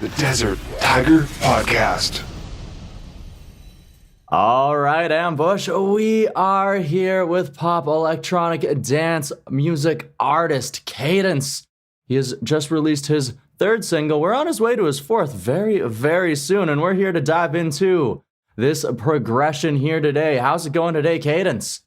the Desert Tiger Podcast. All right, Ambush, we are here with pop electronic dance music artist Kadence. He has just released his third single. We're on his way to his fourth very, very soon, and we're here to dive into this progression here today. How's it going today, Kadence?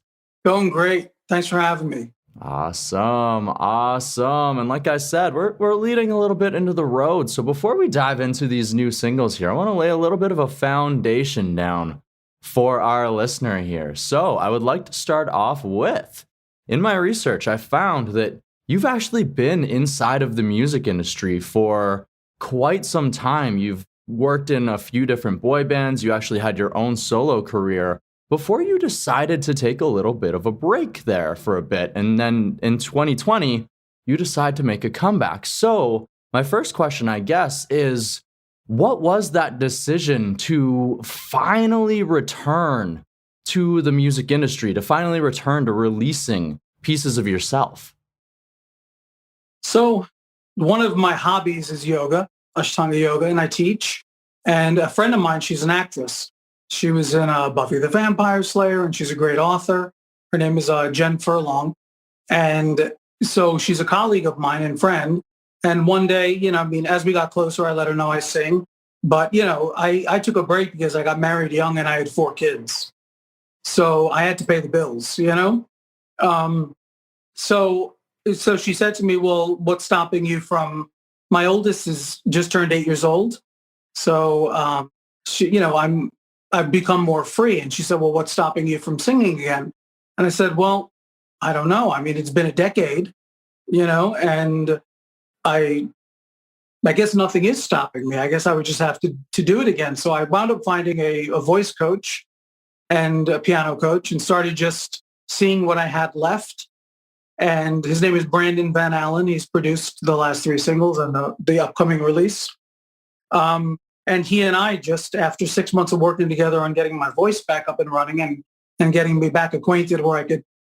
Going great. Thanks for having me. Awesome. And like I said, we're leading a little bit into the road. So before we dive into these new singles here, I want to lay a little bit of a foundation down for our listener here. So I would like to start off with, in my research, I found that you've actually been inside of the music industry for quite some time. You've worked in a few different boy bands. You actually had your own solo career before you decided to take a little bit of a break there for a bit. And then in 2020, you decide to make a comeback. So my first question, I guess, is what was that decision to finally return to the music industry, to finally return to releasing pieces of yourself? So one of my hobbies is yoga, Ashtanga yoga, and I teach. And a friend of mine, she's an actress. She was in Buffy the Vampire Slayer, and she's a great author. Her name is Jen Furlong. And so she's a colleague of mine and friend. And one day, as we got closer, I let her know I sing. But, I took a break because I got married young and I had 4 kids. So I had to pay the bills, So she said to me, well, what's stopping you from, my oldest is just turned 8 years old. So, I've become more free. And she said, well, what's stopping you from singing again? And I said, well, I don't know. I mean, it's been a decade, and I guess nothing is stopping me. I guess I would just have to do it again. So I wound up finding a voice coach and a piano coach and started just seeing what I had left. And his name is Brandon Van Allen. He's produced the last 3 singles and the upcoming release. And he and I just, after 6 months of working together on getting my voice back up and running and getting me back acquainted where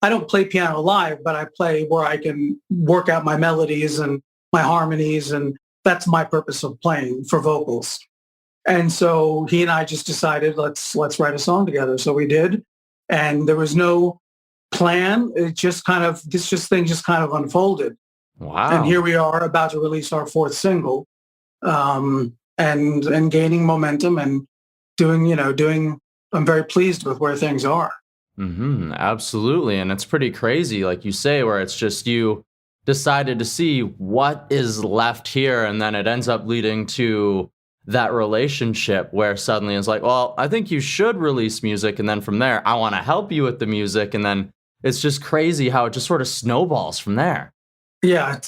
I don't play piano live, but I play where I can work out my melodies and my harmonies. And that's my purpose of playing for vocals. And so he and I just decided, let's write a song together. So we did. And there was no plan. It just thing just kind of unfolded. Wow. And here we are about to release our 4th single. And gaining momentum and doing, I'm very pleased with where things are. Absolutely. And it's pretty crazy, like you say, where it's just you decided to see what is left here. And then it ends up leading to that relationship where suddenly it's like, well, I think you should release music. And then from there, I want to help you with the music. And then it's just crazy how it just sort of snowballs from there. Yeah,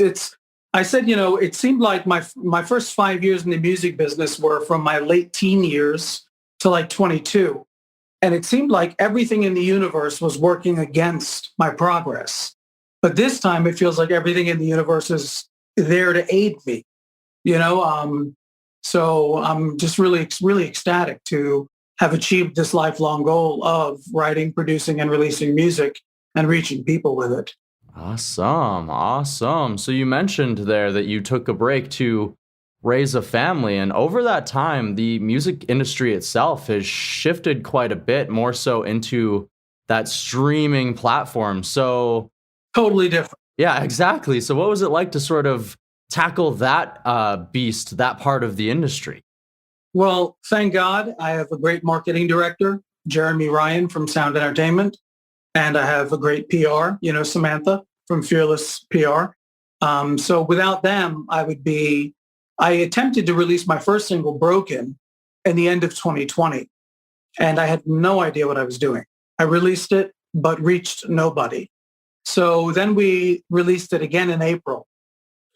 I said, it seemed like my first 5 years in the music business were from my late teen years to like 22. And it seemed like everything in the universe was working against my progress. But this time it feels like everything in the universe is there to aid me, So I'm just really, really ecstatic to have achieved this lifelong goal of writing, producing, and releasing music and reaching people with it. Awesome. So you mentioned there that you took a break to raise a family, and over that time, the music industry itself has shifted quite a bit more so into that streaming platform. So totally different. Yeah, exactly. So what was it like to sort of tackle that beast, that part of the industry? Well, thank God I have a great marketing director, Jeremy Ryan from Sound Entertainment. And I have a great PR, Samantha from Fearless PR. So without them, I attempted to release my first single, Broken, in the end of 2020. And I had no idea what I was doing. I released it, but reached nobody. So then we released it again in April.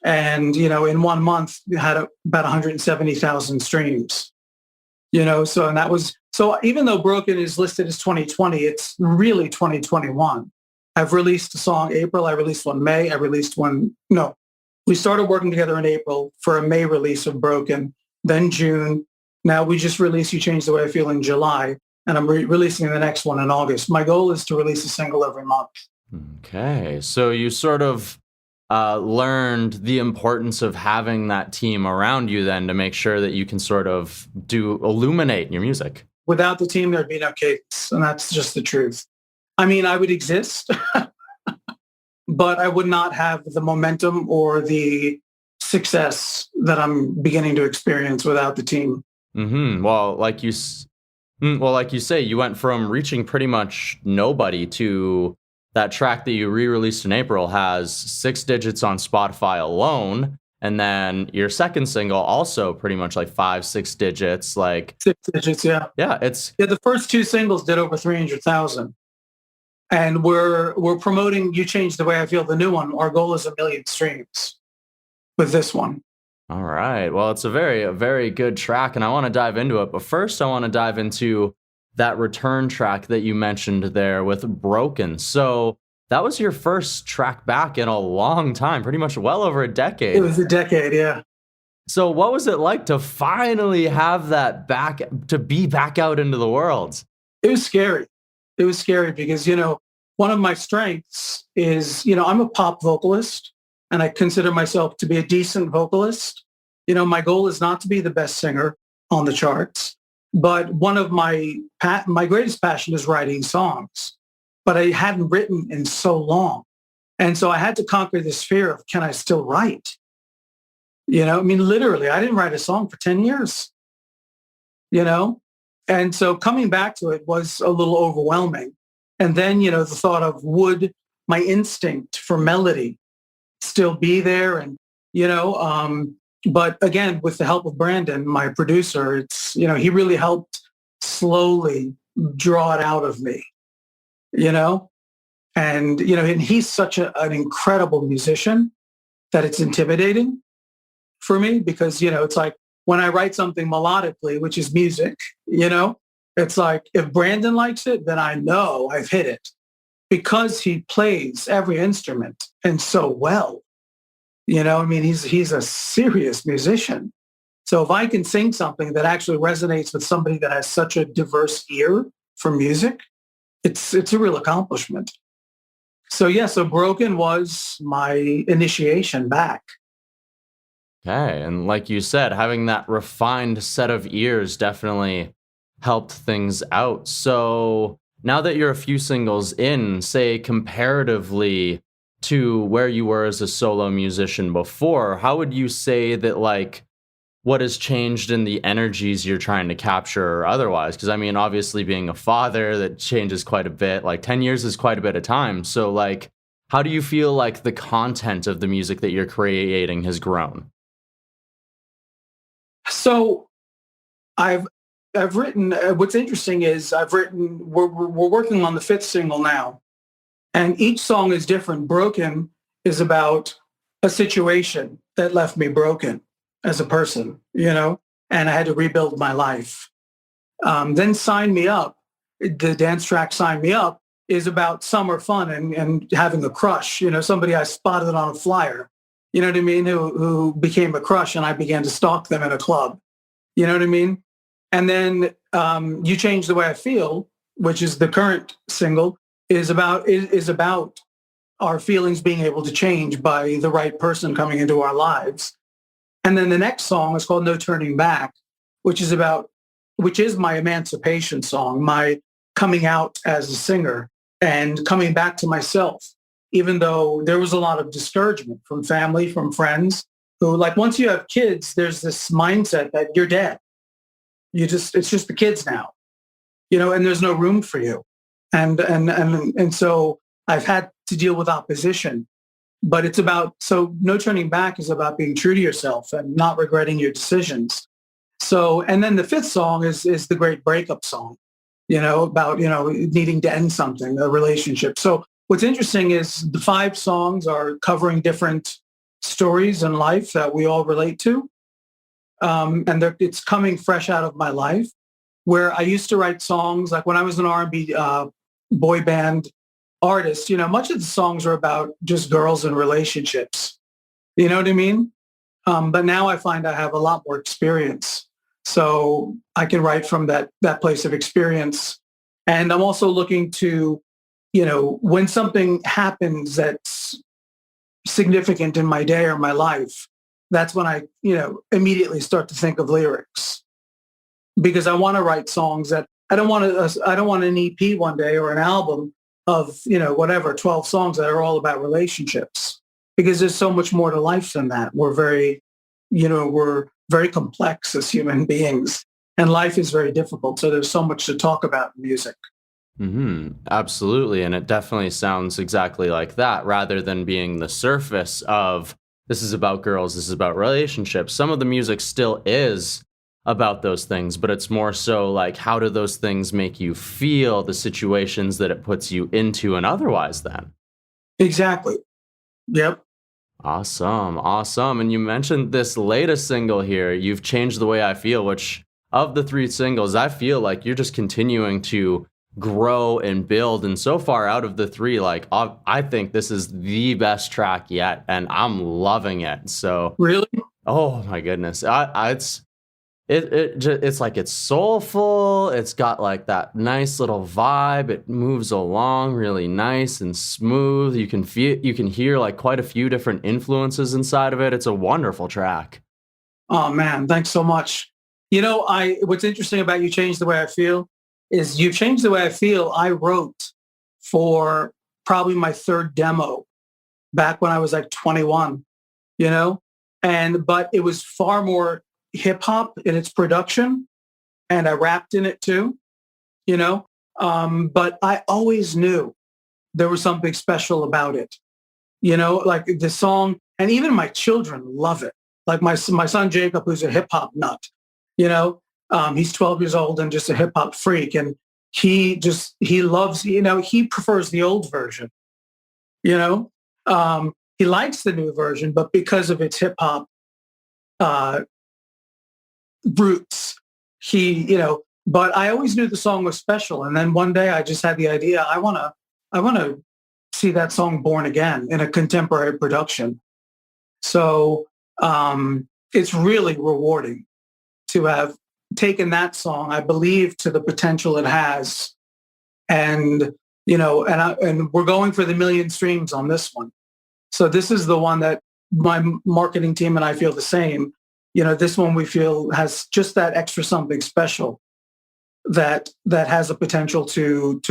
And, in 1 month, we had about 170,000 streams. So even though Broken is listed as 2020, it's really 2021. I've released a song April. I released one May. We started working together in April for a May release of Broken, then June. Now we just released You Changed the Way I Feel in July, and I'm releasing the next one in August. My goal is to release a single every month. Okay. So you sort of learned the importance of having that team around you then to make sure that you can sort of illuminate your music. Without the team, there'd be no Cadence, and that's just the truth. I mean, I would exist, but I would not have the momentum or the success that I'm beginning to experience without the team. Well, like you say, you went from reaching pretty much nobody to that track that you re-released in April has 6 digits on Spotify alone. And then your second single also pretty much like 5-6 digits, like 6 digits. Yeah. Yeah. The first 2 singles did over 300,000. And we're promoting You Changed the Way I Feel, the new one. Our goal is 1 million streams with this one. All right. Well, it's a very good track, and I want to dive into it. But first, I want to dive into that return track that you mentioned there with Broken. So that was your first track back in a long time, pretty much well over a decade. It was a decade, yeah. So what was it like to finally have that back, to be back out into the world? It was scary. It was scary because, one of my strengths is, I'm a pop vocalist, and I consider myself to be a decent vocalist. My goal is not to be the best singer on the charts, but one of my greatest passion is writing songs, but I hadn't written in so long. And so I had to conquer this fear of, can I still write? Literally, I didn't write a song for 10 years, And so coming back to it was a little overwhelming. And then, the thought of, would my instinct for melody still be there? And, but again, with the help of Brandon, my producer, it's, he really helped slowly draw it out of me, and, and he's such an incredible musician that it's intimidating for me because, it's like when I write something melodically, which is music, it's like if Brandon likes it, then I know I've hit it because he plays every instrument and so well. He's a serious musician. So if I can sing something that actually resonates with somebody that has such a diverse ear for music, it's a real accomplishment. So Broken was my initiation back. Okay. And like you said, having that refined set of ears definitely helped things out. So now that you're a few singles in, say comparatively to where you were as a solo musician before, how would you say that what has changed in the energies you're trying to capture or otherwise? Because obviously being a father, that changes quite a bit. 10 years is quite a bit of time. So how do you feel like the content of the music that you're creating has grown? So I've written, what's interesting is we're working on the 5th single now. And each song is different. Broken is about a situation that left me broken as a person, and I had to rebuild my life. Then Sign Me Up, the dance track Sign Me Up, is about summer fun and having a crush, somebody I spotted on a flyer, who became a crush, and I began to stalk them at a club, And then You Changed the Way I Feel, which is the current single, is about our feelings being able to change by the right person coming into our lives. And then the next song is called No Turning Back, which is my emancipation song, my coming out as a singer and coming back to myself, even though there was a lot of discouragement from family, from friends who, once you have kids, there's this mindset that you're dead. It's just the kids now, and there's no room for you. And so I've had to deal with opposition, but so No Turning Back is about being true to yourself and not regretting your decisions. So, and then the 5th song is the great breakup song, about, needing to end something, a relationship. So what's interesting is the 5 songs are covering different stories in life that we all relate to. And it's coming fresh out of my life, where I used to write songs when I was an R&B boy band artist, much of the songs are about just girls and relationships. You know what I mean? But now I find I have a lot more experience. So I can write from that place of experience. And I'm also looking to, when something happens that's significant in my day or my life, that's when I, immediately start to think of lyrics, because I want to write songs that I don't want an EP one day or an album of, whatever, 12 songs that are all about relationships, because there's so much more to life than that. We're very complex as human beings, and life is very difficult. So there's so much to talk about in music. Absolutely. And it definitely sounds exactly like that, rather than being the surface of this is about girls, this is about relationships. Some of the music still is about those things, but it's more so like, how do those things make you feel, the situations that it puts you into, and otherwise then. Exactly. Yep. Awesome. Awesome. And you mentioned this latest single here, You've Changed the Way I Feel, which of the three singles, I feel like you're just continuing to grow and build. And so far out of the three, like, I think this is the best track yet, and I'm loving it. So Really? oh my goodness. It's like it's soulful. It's got like that nice little vibe. It moves along really nice and smooth. You can hear like quite a few different influences inside of it. It's a wonderful track. Oh man, thanks so much. What's interesting about You Change the Way I Feel is You Change the Way I Feel, I wrote for probably my third demo back when I was like 21, but it was far more hip hop in its production, and I rapped in it too, but I always knew there was something special about it, like the song, and even my children love it. Like my son Jacob, who's a hip hop nut, he's 12 years old and just a hip hop freak. And he loves, he prefers the old version, he likes the new version, but because of its hip hop, roots, but I always knew the song was special. And then one day I just had the idea, I want to see that song born again in a contemporary production. So it's really rewarding to have taken that song, I believe, to the potential it has. And, and we're going for the 1 million streams on this one. So this is the one that my marketing team and I feel the same. This one we feel has just that extra something special that has a potential to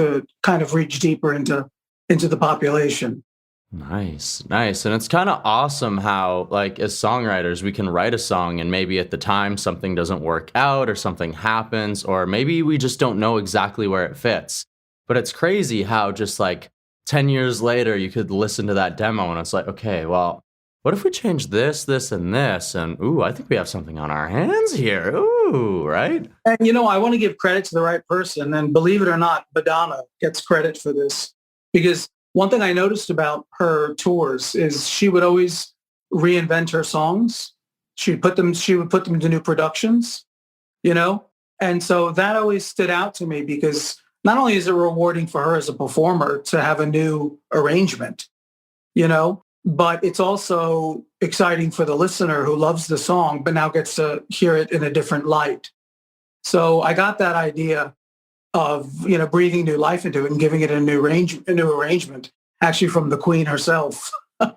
kind of reach deeper into the population. Nice. And it's kind of awesome how, like, as songwriters, we can write a song and maybe at the time something doesn't work out or something happens, or maybe we just don't know exactly where it fits. But it's crazy how just like 10 years later, you could listen to that demo and it's like, okay, well, what if we change this, this, and this? And ooh, I think we have something on our hands here. Ooh, right? And, I want to give credit to the right person. And believe it or not, Madonna gets credit for this, because one thing I noticed about her tours is she would always reinvent her songs. She would put them to new productions, And so that always stood out to me, because not only is it rewarding for her as a performer to have a new arrangement, but it's also exciting for the listener who loves the song, but now gets to hear it in a different light. So I got that idea of, breathing new life into it and giving it a new arrangement, actually from the Queen herself. Well,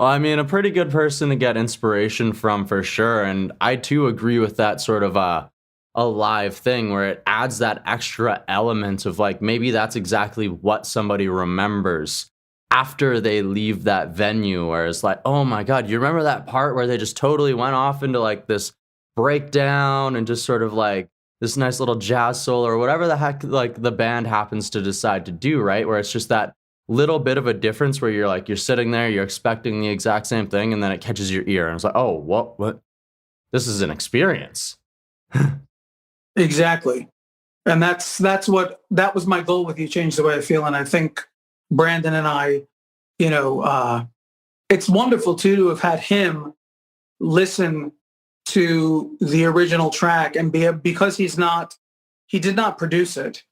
I mean, a pretty good person to get inspiration from for sure. And I too agree with that sort of a live thing where it adds that extra element of like, maybe that's exactly what somebody remembers after they leave that venue, where it's like, oh my God, you remember that part where they just totally went off into like this breakdown and just sort of like this nice little jazz solo or whatever the heck like the band happens to decide to do, right? Where it's just that little bit of a difference where you're sitting there, you're expecting the exact same thing, and then it catches your ear and it's like, oh, what? This is an experience. Exactly. And that was my goal with You Change the Way I Feel. And I think Brandon and I, it's wonderful too to have had him listen to the original track and because he did not produce it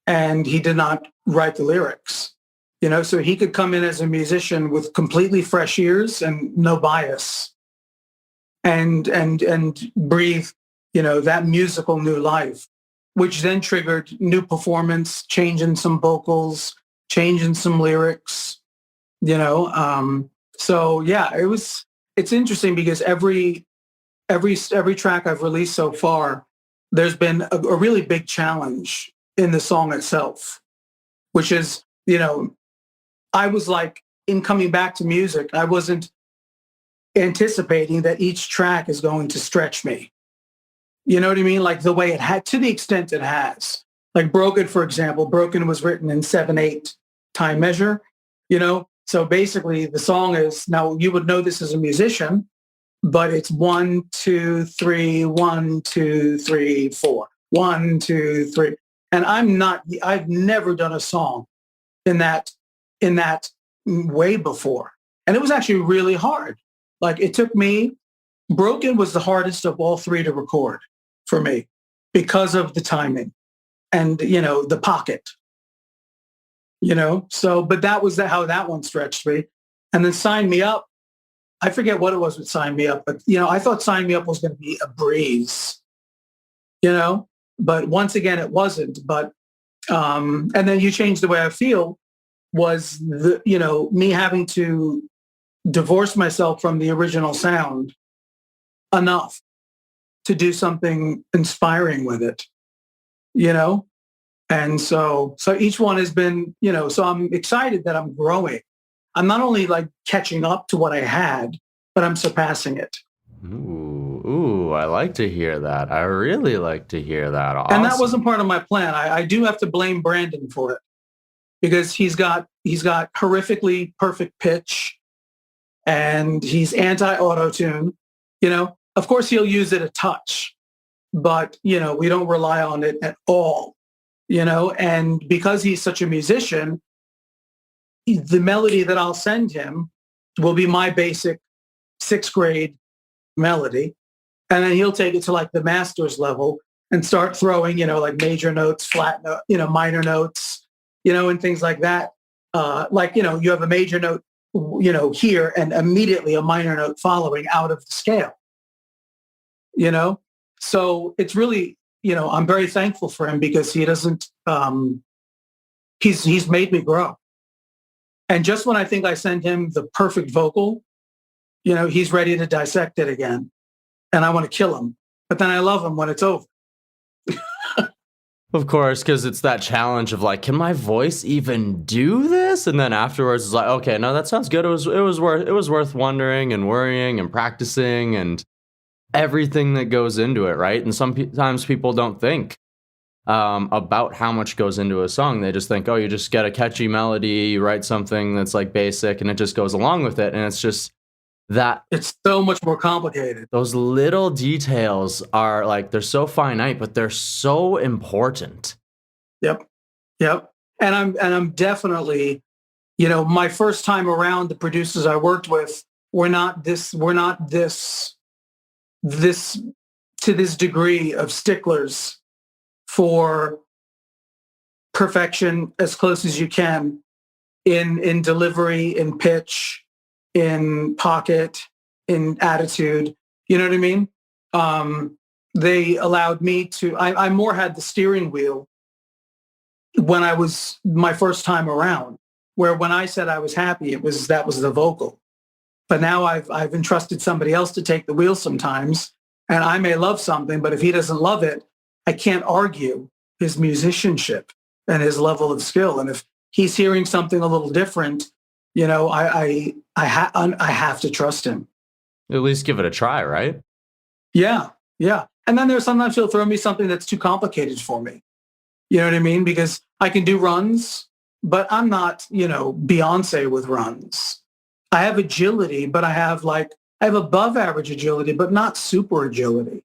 and he did not write the lyrics, so he could come in as a musician with completely fresh ears and no bias and breathe, that musical new life, which then triggered new performance, changing some vocals, changing some lyrics, you know. So yeah, it's interesting because every track I've released so far, there's been a really big challenge in the song itself, which is, I was like, in coming back to music, I wasn't anticipating that each track is going to stretch me. You know what I mean? Like the way it had, to the extent it has. Like Broken, for example, Broken was written in 7/8 time measure, So basically the song is, now you would know this as a musician, but it's 1, 2, 3, 1, 2, 3, 4, 1, 2, 3. And I've never done a song in that way before. And it was actually really hard. Like it took me, Broken was the hardest of all three to record for me because of the timing and, the pocket, So, but that was how that one stretched me. And then Sign Me Up, I forget what it was with Sign Me Up, but, I thought Sign Me Up was going to be a breeze, but once again, it wasn't. But, and then You Change the Way I Feel was me having to divorce myself from the original sound enough to do something inspiring with it, And so each one has been, so I'm excited that I'm growing. I'm not only like catching up to what I had, but I'm surpassing it. Ooh, I like to hear that. I really like to hear that. Awesome. And that wasn't part of my plan. I do have to blame Brandon for it because he's got horrifically perfect pitch and he's anti-auto-tune. Of course he'll use it a touch, but, we don't rely on it at all, and because he's such a musician, the melody that I'll send him will be my basic 6th grade melody. And then he'll take it to like the master's level and start throwing, like major notes, flat note, minor notes, and things like that. You have a major note, here and immediately a minor note following out of the scale, So it's really, I'm very thankful for him because he doesn't, he's made me grow. And just when I think I send him the perfect vocal, he's ready to dissect it again. And I want to kill him. But then I love him when it's over. Of course, because it's that challenge of like, can my voice even do this? And then afterwards, it's like, okay, no, that sounds good. It was worth wondering and worrying and practicing and everything that goes into it, right? And sometimes people don't think about how much goes into a song. They just think, oh, you just get a catchy melody, you write something that's like basic, and it just goes along with it. And it's just that it's so much more complicated. Those little details are like, they're so finite, but they're so important. Yep. And I'm definitely, my first time around, the producers I worked with were not this to this degree of sticklers for perfection as close as you can in delivery, in pitch, in pocket, in attitude. You know what I mean? They allowed me to, I more had the steering wheel when I was my first time around, where when I said I was happy, that was the vocal. But now I've entrusted somebody else to take the wheel sometimes, and I may love something, but if he doesn't love it, I can't argue his musicianship and his level of skill. And if he's hearing something a little different, I have to trust him. At least give it a try, right? Yeah. And then there's sometimes he'll throw me something that's too complicated for me. You know what I mean? Because I can do runs, but I'm not, Beyonce with runs. I have agility, but I have above average agility, but not super agility.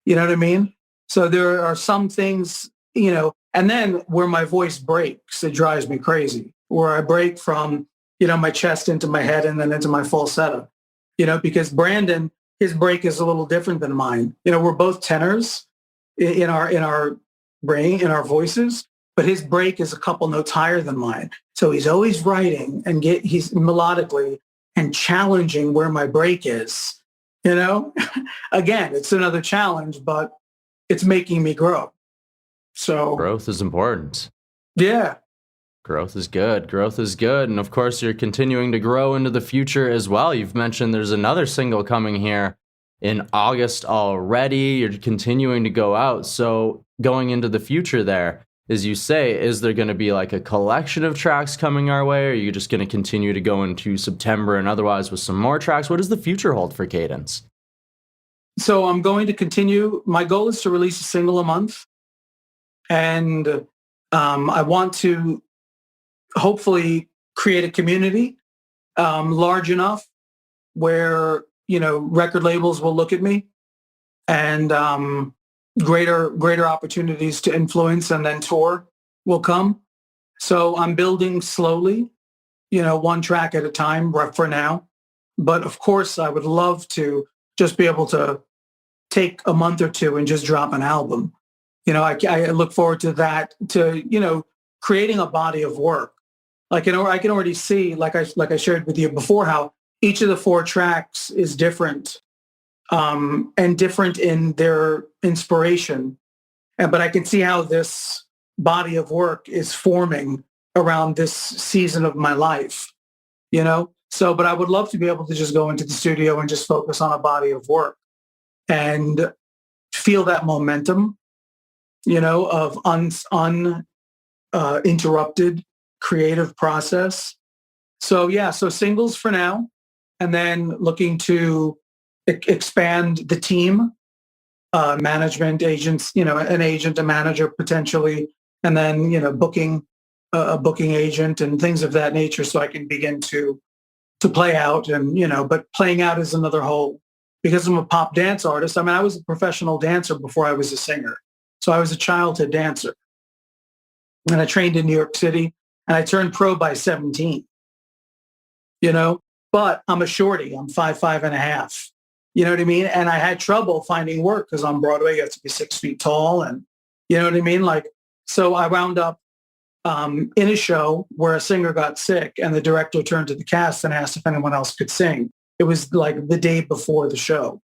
You know what I mean? So there are some things, and then where my voice breaks, it drives me crazy. Where I break from, my chest into my head and then into my falsetto, because Brandon, his break is a little different than mine. We're both tenors in our brain, in our voices, but his break is a couple notes higher than mine. So he's always writing and he's melodically and challenging where my break is, Again, it's another challenge, but it's making me grow. So growth is important. Yeah. Growth is good. Growth is good. And of course, you're continuing to grow into the future as well. You've mentioned there's another single coming here in August already. You're continuing to go out. So going into the future there, as you say, is there going to be like a collection of tracks coming our way? Or are you just going to continue to go into September and otherwise with some more tracks? What does the future hold for Kadence? So I'm going to continue. My goal is to release a single a month. And I want to hopefully create a community large enough where, record labels will look at me and greater opportunities to influence and then tour will come. So I'm building slowly, one track at a time for now. But of course, I would love to just be able to take a month or two and just drop an album. I look forward to that, to, creating a body of work. I can already see, like I shared with you before, how each of the 4 tracks is different and different in their inspiration. But I can see how this body of work is forming around this season of my life, So, but I would love to be able to just go into the studio and just focus on a body of work and feel that momentum, of uninterrupted creative process. So singles for now, and then looking to expand the team, management agents, an agent, a manager potentially, and then, booking a booking agent and things of that nature, so I can begin to play out. And, but playing out is another whole, because I'm a pop dance artist. I mean, I was a professional dancer before I was a singer. So I was a childhood dancer. And I trained in New York City, and I turned pro by 17, but I'm a shorty. I'm 5'5.5". You know what I mean? And I had trouble finding work because on Broadway, you have to be 6 feet tall. And you know what I mean? So I wound up in a show where a singer got sick, and the director turned to the cast and asked if anyone else could sing. It was like the day before the show.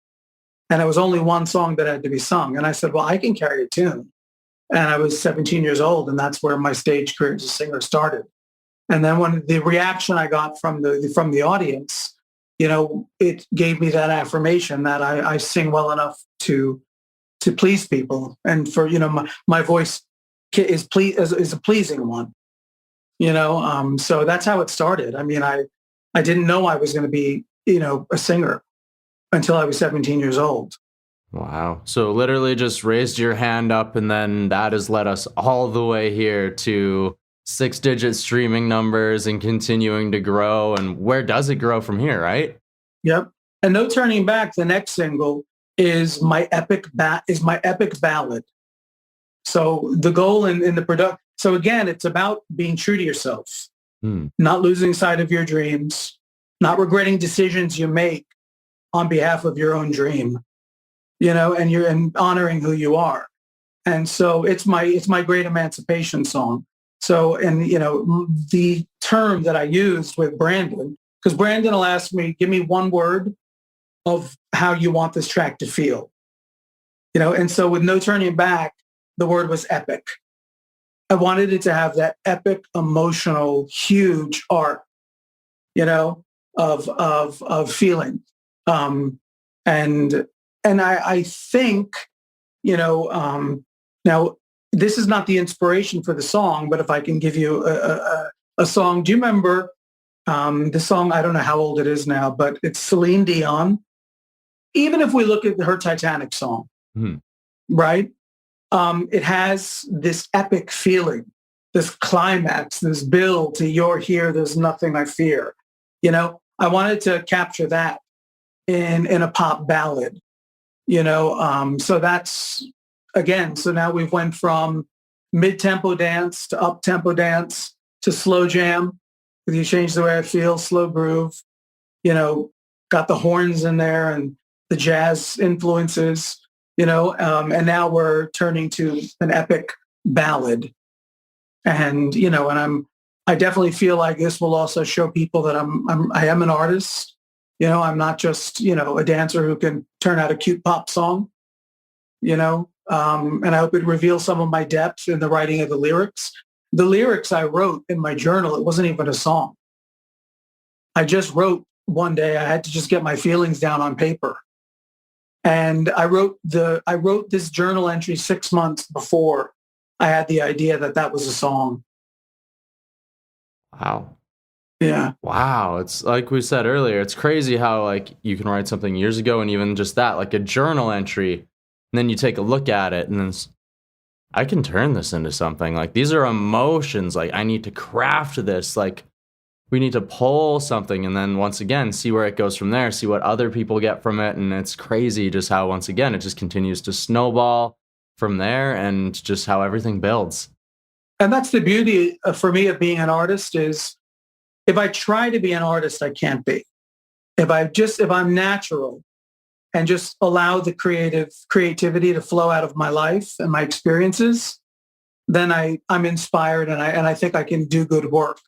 And it was only one song that had to be sung. And I said, well, I can carry a tune. And I was 17 years old, and that's where my stage career as a singer started. And then when the reaction I got from the audience, it gave me that affirmation that I sing well enough to please people, and for my voice is a pleasing one. So that's how it started. I mean, I didn't know I was going to be a singer until I was 17 years old. Wow. So literally just raised your hand up, and then that has led us all the way here to 6-digit streaming numbers and continuing to grow. And where does it grow from here, right? Yep. And No Turning Back, the next single, is my epic ballad. So the goal in the production. So again, it's about being true to yourself, not losing sight of your dreams, not regretting decisions you make on behalf of your own dream, and honoring who you are. And so it's my great emancipation song. So, and, the term that I used with Brandon, because Brandon will ask me, give me one word of how you want this track to feel, and so with No Turning Back, the word was epic. I wanted it to have that epic, emotional, huge arc, of feeling. And I think, now this is not the inspiration for the song, but if I can give you a song, do you remember the song? I don't know how old it is now, but it's Celine Dion. Even if we look at her Titanic song, right? It has this epic feeling, this climax, this build to "You're here, there's nothing I fear." I wanted to capture that in a pop ballad. So that's, again, so now we've went from mid-tempo dance to up-tempo dance to slow jam. If you change the way I feel, slow groove, got the horns in there and the jazz influences, and now we're turning to an epic ballad. And, I definitely feel like this will also show people that I am an artist. I'm not just, a dancer who can turn out a cute pop song, and I hope it reveals some of my depth in the writing of the lyrics. The lyrics I wrote in my journal, it wasn't even a song. I just wrote one day. I had to just get my feelings down on paper. And I wrote this journal entry 6 months before I had the idea that that was a song. Wow. Yeah. Wow. It's like we said earlier, it's crazy how like you can write something years ago and even just that, like a journal entry, and then you take a look at it and then I can turn this into something. Like these are emotions. Like I need to craft this. Like we need to pull something and then once again see where it goes from there, see what other people get from it. And it's crazy just how once again it just continues to snowball from there and just how everything builds. And that's the beauty for me of being an artist is if I try to be an artist, I can't be. If I'm natural and just allow the creativity to flow out of my life and my experiences, then I'm inspired and I think I can do good work.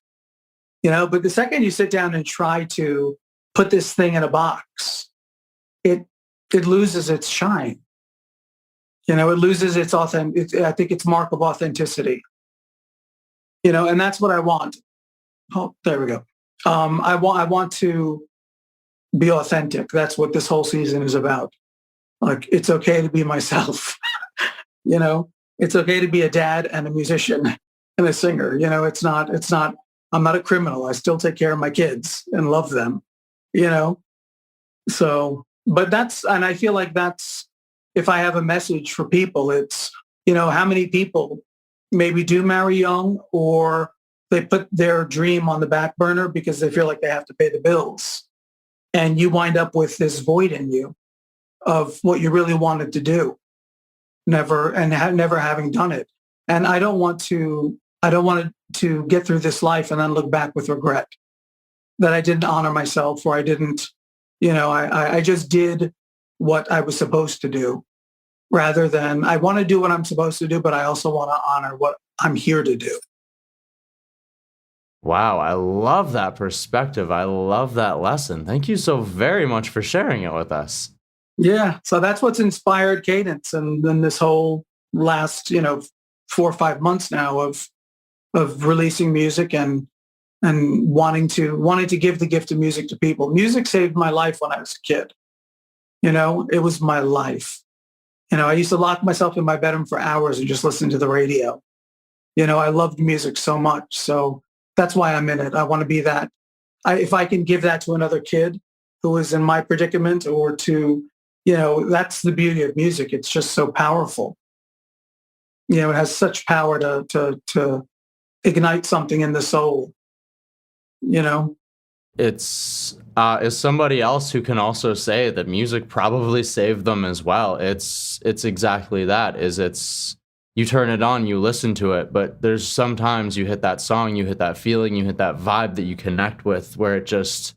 But the second you sit down and try to put this thing in a box, it loses its shine. It loses its I think its mark of authenticity. And that's what I want. Oh, there we go. I want to be authentic. That's what this whole season is about. Like, it's okay to be myself. It's okay to be a dad and a musician and a singer. It's not, I'm not a criminal. I still take care of my kids and love them, So, but and I feel like that's, if I have a message for people, it's, how many people maybe do marry young or they put their dream on the back burner because they feel like they have to pay the bills. And you wind up with this void in you of what you really wanted to do, never having done it. And I don't want to get through this life and then look back with regret that I didn't honor myself or I didn't, I just did what I was supposed to do rather than I want to do what I'm supposed to do, but I also want to honor what I'm here to do. Wow, I love that perspective. I love that lesson. Thank you so very much for sharing it with us. Yeah, so that's what's inspired Kadence, and then this whole last 4 or 5 months now of releasing music and wanting to give the gift of music to people. Music saved my life when I was a kid. It was my life. I used to lock myself in my bedroom for hours and just listen to the radio. I loved music so much, so that's why I'm in it. I want to be that. If I can give that to another kid who is in my predicament or to, that's the beauty of music. It's just so powerful. It has such power to ignite something in the soul, It's is somebody else who can also say that music probably saved them as well. It's exactly that. It's you turn it on, you listen to it, but there's sometimes you hit that song, you hit that feeling, you hit that vibe that you connect with where it just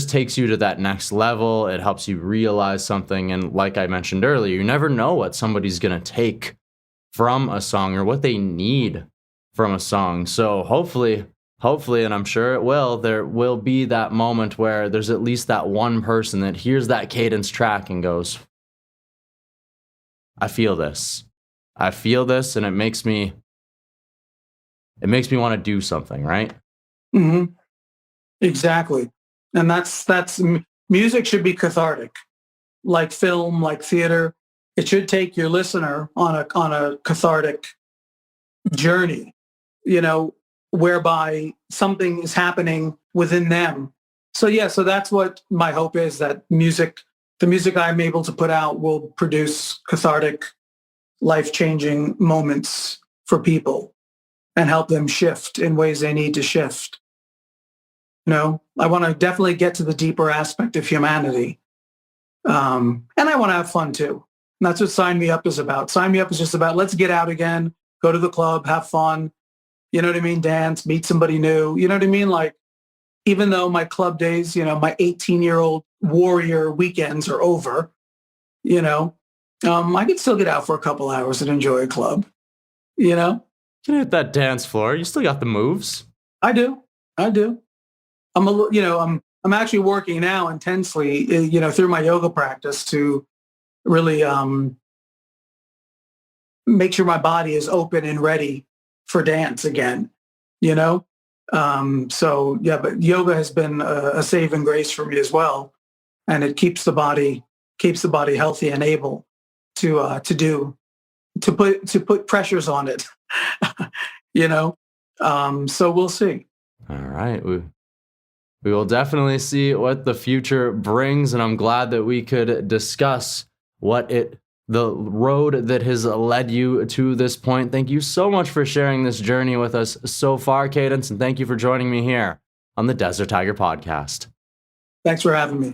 takes you to that next level. It helps you realize something. And like I mentioned earlier, you never know what somebody's going to take from a song or what they need from a song. So hopefully, and I'm sure it will, there will be that moment where there's at least that one person that hears that Kadence track and goes, I feel this, and it makes me want to do something, right? Mm-hmm. Exactly. And that's music should be cathartic, like film, like theater. It should take your listener on a cathartic journey, whereby something is happening within them. So so that's what my hope is, that the music I'm able to put out will produce cathartic, life-changing moments for people and help them shift in ways they need to shift. I want to definitely get to the deeper aspect of humanity. And I want to have fun too. And that's what Sign Me Up is about. Sign Me Up is just about, let's get out again, go to the club, have fun. You know what I mean? Dance, meet somebody new. You know what I mean? Like, even though my club days, my 18-year-old warrior weekends are over, I could still get out for a couple hours and enjoy a club, You can hit that dance floor. You still got the moves. I do. I'm actually working now intensely, through my yoga practice to really make sure my body is open and ready for dance again, you know? So yeah, but yoga has been a saving grace for me as well. And it keeps the body healthy and able to put pressures on it, you know? So we'll see. All right. We will definitely see what the future brings, and I'm glad that we could discuss the road that has led you to this point. Thank you so much for sharing this journey with us so far, Kadence, and thank you for joining me here on the Desert Tiger Podcast. Thanks for having me.